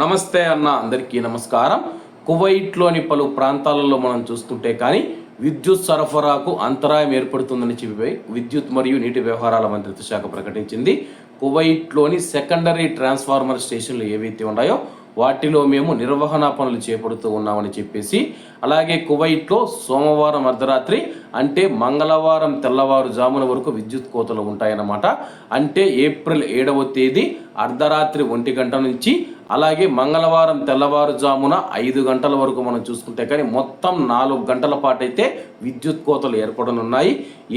నమస్తే అన్న, అందరికీ నమస్కారం. కువైట్లోని పలు ప్రాంతాలలో మనం చూస్తుంటే కానీ విద్యుత్ సరఫరాకు అంతరాయం ఏర్పడుతుందని చెప్పి విద్యుత్ మరియు నీటి వ్యవహారాల మంత్రిత్వ శాఖ ప్రకటించింది. కువైట్లోని సెకండరీ ట్రాన్స్ఫార్మర్ స్టేషన్లు ఏవైతే ఉన్నాయో వాటిలో మేము నిర్వహణ పనులు చేపడుతూ ఉన్నామని చెప్పేసి, అలాగే కువైట్లో సోమవారం అర్ధరాత్రి అంటే మంగళవారం తెల్లవారుజామున వరకు విద్యుత్ కోతలు ఉంటాయన్నమాట. అంటే ఏప్రిల్ 7వ తేదీ అర్ధరాత్రి 1 గంట నుంచి అలాగే మంగళవారం తెల్లవారుజామున 5 గంటల వరకు మనం చూసుకుంటే కానీ మొత్తం 4 గంటల పాటు అయితే విద్యుత్ కోతలు ఏర్పడనున్నాయి.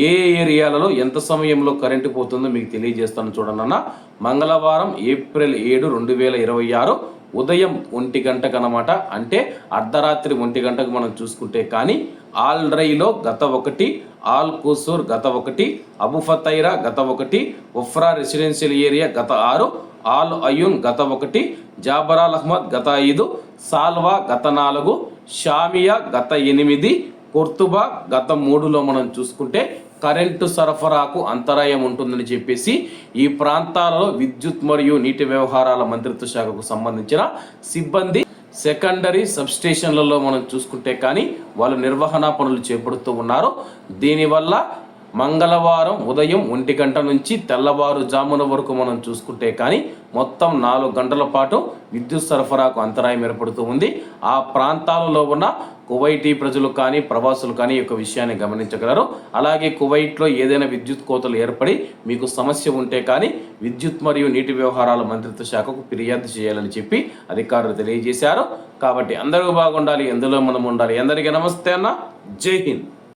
ఏ ఏరియాలలో ఎంత సమయంలో కరెంటు పోతుందో మీకు తెలియజేస్తాను చూడండి అన్న. మంగళవారం ఏప్రిల్ 7, 2026 ఉదయం 1 గంటకు అనమాట. అంటే అర్ధరాత్రి 1 గంటకు మనం చూసుకుంటే కానీ ఆల్ రైలో గత 1, ఆల్ కుసూర్ గత 1, అబు ఫతైరా గత 1, ఉఫ్రా రెసిడెన్షియల్ ఏరియా గత 6, ఆల్ అయూన్ గత 1, జాబరాల్ అహ్మద్ గత 5, సాల్వా గత 4, షామియా గత 8, కొర్తుబా గత 3లో మనం చూసుకుంటే కరెంటు సరఫరాకు అంతరాయం ఉంటుందని చెప్పేసి ఈ ప్రాంతాలలో విద్యుత్ మరియు నీటి వ్యవహారాల మంత్రిత్వ శాఖకు సంబంధించిన సిబ్బంది సెకండరీ సబ్స్టేషన్లలో మనం చూసుకుంటే కానీ వాళ్ళు నిర్వహణ పనులు చేపడుతూ ఉన్నారు. దీనివల్ల మంగళవారం ఉదయం 1 గంట నుంచి తెల్లవారుజామున వరకు మనం చూసుకుంటే కానీ మొత్తం 4 గంటల పాటు విద్యుత్ సరఫరాకు అంతరాయం ఏర్పడుతూ ఉంది. ఆ ప్రాంతాలలో ఉన్న కువైటీ ప్రజలు కానీ ప్రవాసులు కానీ ఈ యొక్క విషయాన్ని గమనించగలరు. అలాగే కువైట్లో ఏదైనా విద్యుత్ కోతలు ఏర్పడి మీకు సమస్య ఉంటే కానీ విద్యుత్ మరియు నీటి వ్యవహారాల మంత్రిత్వ శాఖకు ఫిర్యాదు చేయాలని చెప్పి అధికారులు తెలియజేశారు. కాబట్టి అందరూ బాగుండాలి, ఎందులో మనం ఉండాలి. అందరికీ నమస్తే అన్న, జై హింద్.